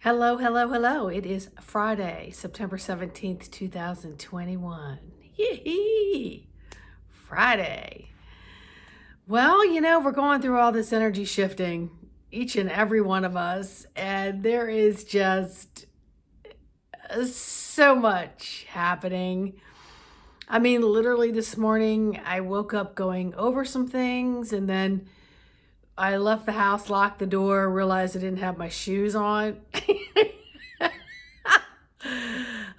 Hello, hello, hello. It is Friday, September 17th, 2021. Yee! Friday. Well, we're going through all this energy shifting, each and every one of us, and there is just so much happening. I mean, literally this morning, I woke up going over some things, and then I left the house, locked the door, realized I didn't have my shoes on.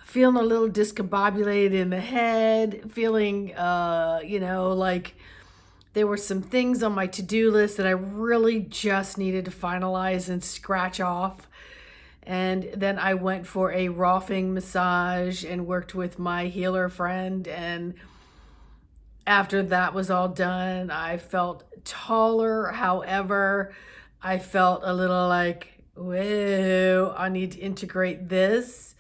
Feeling a little discombobulated in the head, feeling, like there were some things on my to-do list that I really just needed to finalize and scratch off. And then I went for a Rolfing massage and worked with my healer friend. And after that was all done, I felt taller. However, I felt a little like, whoa, I need to integrate this,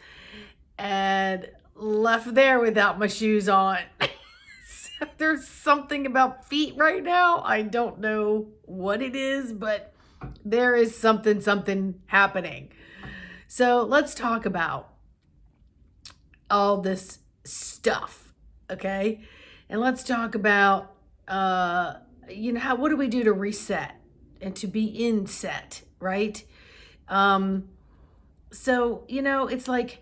and left there without my shoes on. So there's something about feet right now. I don't know what it is, but there is something happening. So let's talk about all this stuff, okay? And let's talk about, what do we do to reset and to be in set, right? It's like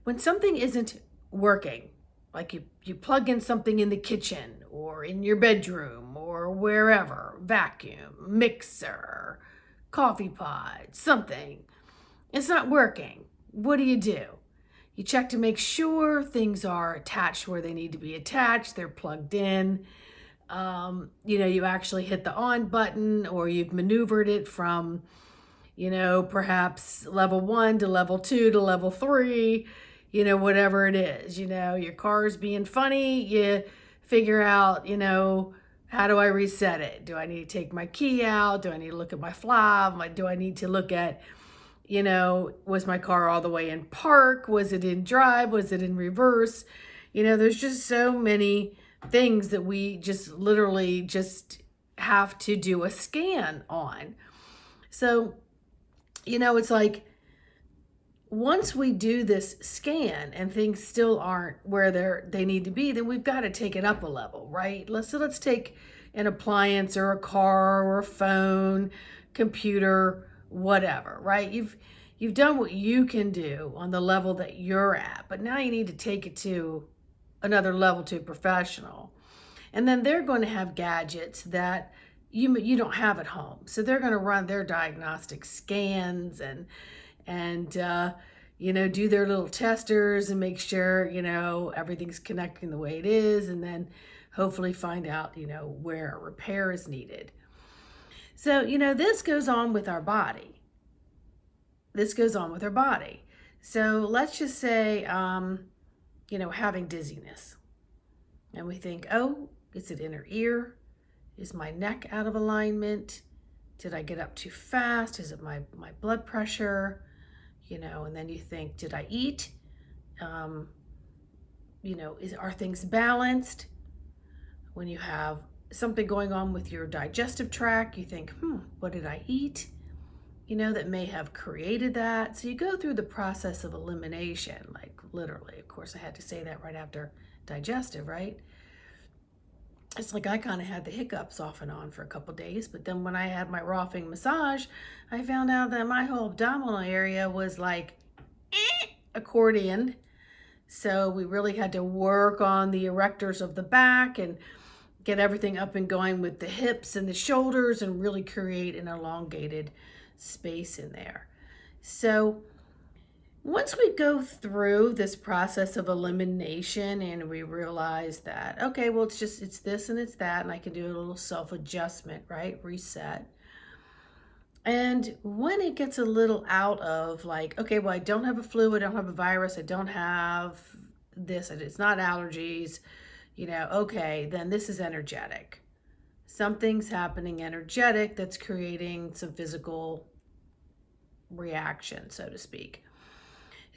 when something isn't working, like you plug in something in the kitchen or in your bedroom or wherever, vacuum, mixer, coffee pot, something, it's not working. What do? You check to make sure things are attached where they need to be attached, they're plugged in. You actually hit the on button, or you've maneuvered it from, perhaps level 1 to level 2 to level 3, whatever it is. Your car's being funny, you figure out, how do I reset it? Do I need to take my key out? Do I need to look at my fob? Do I need to look at, was my car all the way in park? Was it in drive? Was it in reverse? There's just so many things that we just literally just have to do a scan on. So, it's like once we do this scan and things still aren't where they need to be, then we've got to take it up a level, right? Let's take an appliance or a car or a phone, computer, whatever, right? You've done what you can do on the level that you're at, but now you need to take it to another level, to professional. And then they're going to have gadgets that you don't have at home. So they're going to run their diagnostic scans and do their little testers and make sure, everything's connecting the way it is, and then hopefully find out, where a repair is needed. So, this goes on with our body. So let's just say, having dizziness. And we think, oh, is it inner ear? Is my neck out of alignment? Did I get up too fast? Is it my blood pressure? And then you think, did I eat? Are things balanced? When you have something going on with your digestive tract, you think, what did I eat? That may have created that. So you go through the process of elimination, like literally. Of course, I had to say that right after digestive, right? It's like I kind of had the hiccups off and on for a couple days, but then when I had my Rolfing massage, I found out that my whole abdominal area was like accordion. So we really had to work on the erectors of the back and get everything up and going with the hips and the shoulders and really create an elongated space in there. So once we go through this process of elimination and we realize that, okay, well, it's this and it's that, and I can do a little self-adjustment, right? Reset. And when it gets a little out of like, okay, well, I don't have a flu, I don't have a virus, I don't have this, and it's not allergies, okay, then this is energetic. Something's happening energetic that's creating some physical reaction, so to speak.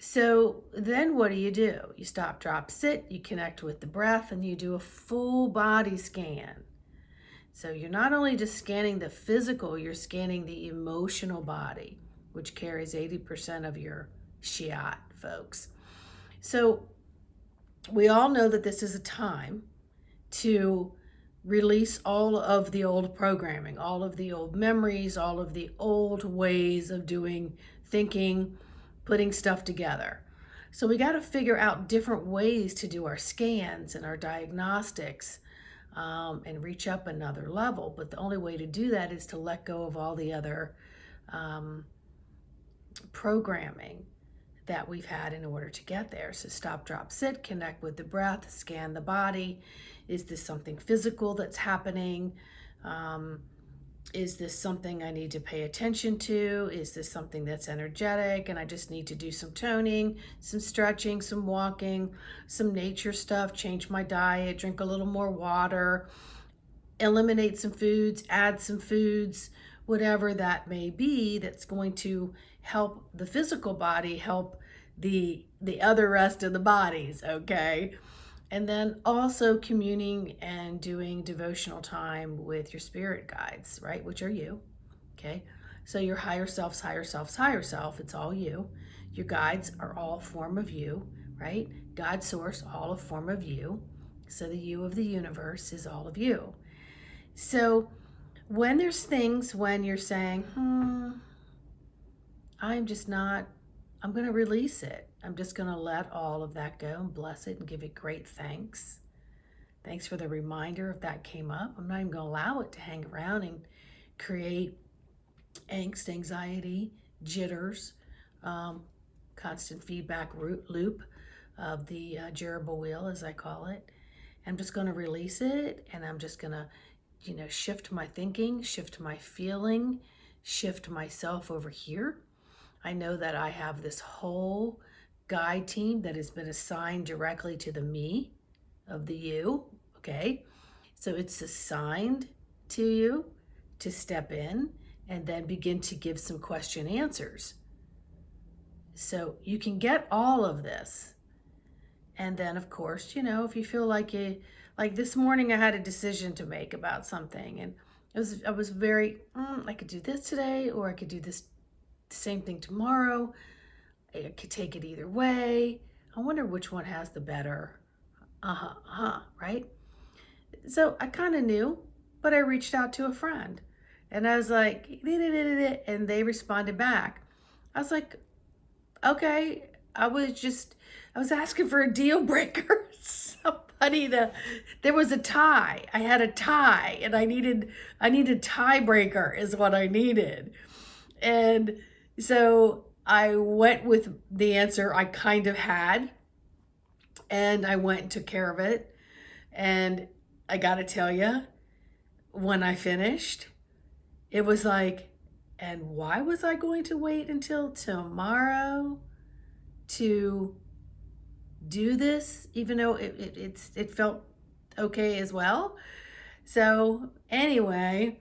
So then what do? You stop, drop, sit, you connect with the breath, and you do a full body scan. So you're not only just scanning the physical, you're scanning the emotional body. which carries 80% of your shiat, folks. So we all know that this is a time to release all of the old programming, all of the old memories, all of the old ways of doing, thinking, putting stuff together. So we got to figure out different ways to do our scans and our diagnostics, and reach up another level. But the only way to do that is to let go of all the other programming that we've had in order to get there. So stop, drop, sit, connect with the breath, scan the body. Is this something physical that's happening? Is this something I need to pay attention to? Is this something that's energetic and I just need to do some toning, some stretching, some walking, some nature stuff, change my diet, drink a little more water, eliminate some foods, add some foods, whatever that may be, that's going to help the physical body, help the other rest of the bodies, okay? And then also communing and doing devotional time with your spirit guides, right? Which are you, okay? So your higher self's higher self's higher self, it's all you. Your guides are all a form of you, right? God source, all a form of you. So the you of the universe is all of you. So when there's things when you're saying, I'm just not, I'm going to release it. I'm just going to let all of that go and bless it and give it great thanks. Thanks for the reminder if that came up. I'm not even going to allow it to hang around and create angst, anxiety, jitters, constant feedback loop of the gerbil wheel, as I call it. I'm just going to release it, and I'm just going to, shift my thinking, shift my feeling, shift myself over here. I know that I have this whole guide team that has been assigned directly to the me of the you, okay? So it's assigned to you to step in and then begin to give some question answers. So you can get all of this. And then, of course, if you feel like this morning I had a decision to make about something, and I was very, I could do this today, or I could do this same thing tomorrow. I could take it either way. I wonder which one has the better, right? So I kind of knew, but I reached out to a friend, and I was like, and they responded back. I was like, okay, I was asking for a deal breaker. There was a tie. I had a tie, and I needed tiebreaker is what I needed. And so I went with the answer I kind of had, and I went and took care of it. And I got to tell you, when I finished, it was like, and why was I going to wait until tomorrow to do this, even though it felt okay as well? So anyway,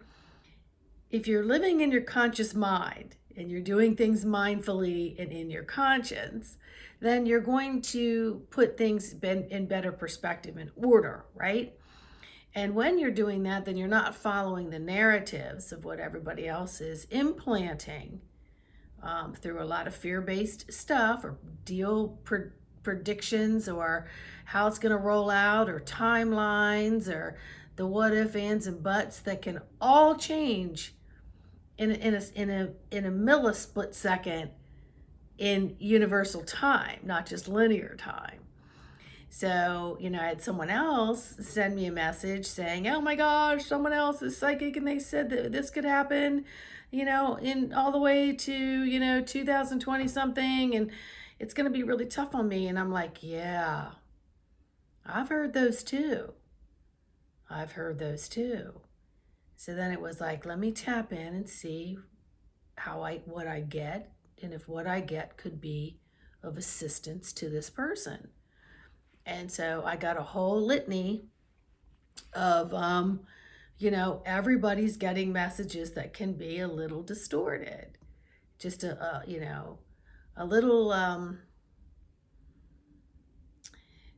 if you're living in your conscious mind and you're doing things mindfully and in your conscience, then you're going to put things in better perspective and order, right? And when you're doing that, then you're not following the narratives of what everybody else is implanting through a lot of fear-based stuff, or deal predictions, or how it's going to roll out, or timelines, or the what if, ands, and buts that can all change in a millisplit second in universal time, not just linear time. So, I had someone else send me a message saying, oh my gosh, someone else is psychic and they said that this could happen, in all the way to, 2020 something, and it's going to be really tough on me. And I'm like, yeah, I've heard those too. So then it was like, let me tap in and see what I get, and if what I get could be of assistance to this person. And so I got a whole litany of, everybody's getting messages that can be a little distorted. Just a little,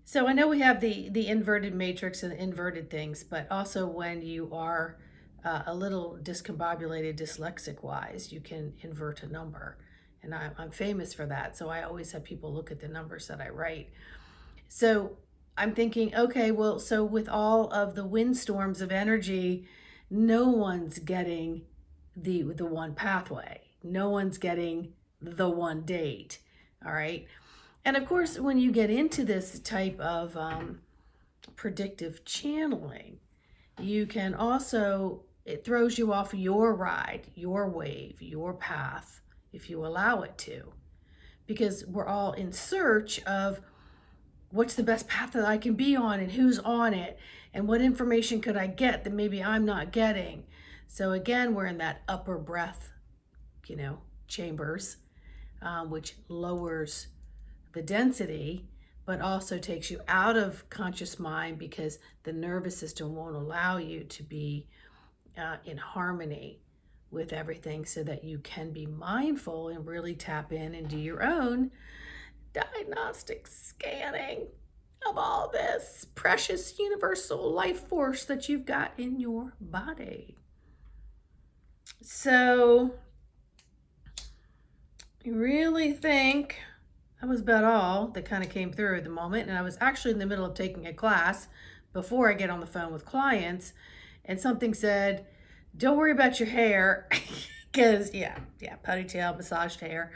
so I know we have the inverted matrix and the inverted things, but also when you are a little discombobulated, dyslexic wise, you can invert a number. And I'm famous for that. So I always have people look at the numbers that I write. So I'm thinking, okay, well, so with all of the windstorms of energy, no one's getting the one pathway. No one's getting the one date. All right. And of course, when you get into this type of predictive channeling, you can also, it throws you off your ride, your wave, your path, if you allow it to. Because we're all in search of what's the best path that I can be on and who's on it and what information could I get that maybe I'm not getting. So again, we're in that upper breath, chambers, which lowers the density, but also takes you out of conscious mind because the nervous system won't allow you to be in harmony with everything so that you can be mindful and really tap in and do your own diagnostic scanning of all this precious universal life force that you've got in your body. So I really think that was about all that kind of came through at the moment. And I was actually in the middle of taking a class before I get on the phone with clients, and something said, don't worry about your hair, because yeah, ponytail, massaged hair.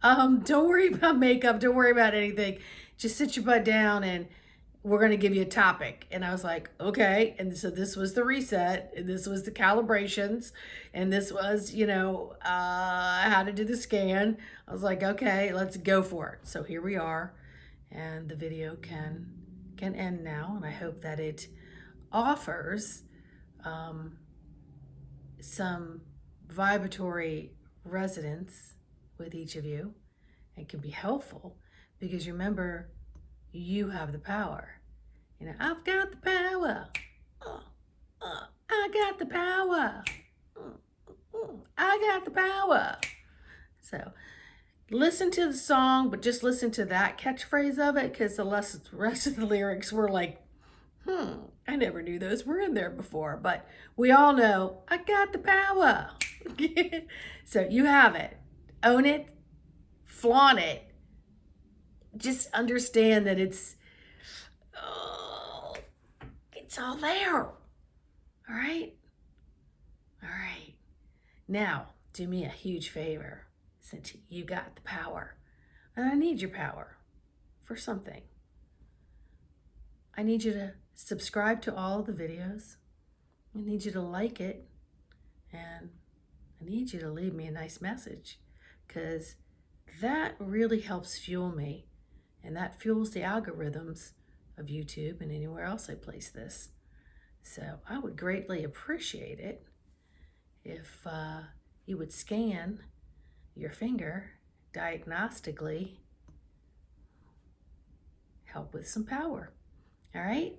Don't worry about makeup. Don't worry about anything. Just sit your butt down and we're going to give you a topic. And I was like, okay. And so this was the reset, and this was the calibrations, and this was, how to do the scan. I was like, okay, let's go for it. So here we are, and the video can end now. And I hope that it offers some vibratory resonance with each of you and can be helpful, because remember, you have the power. I've got the power. I got the power. I got the power. So listen to the song, but just listen to that catchphrase of it, because the rest of the lyrics were like, I never knew those were in there before, but we all know I got the power. So you have it. Own it. Flaunt it. Just understand that it's all there. All right? All right. Now, do me a huge favor, since you got the power. And I need your power for something. I need you to subscribe to all the videos. I need you to like it. And I need you to leave me a nice message, because that really helps fuel me. And that fuels the algorithms of YouTube and anywhere else I place this. So I would greatly appreciate it if you would scan your finger diagnostically, help with some power. All right?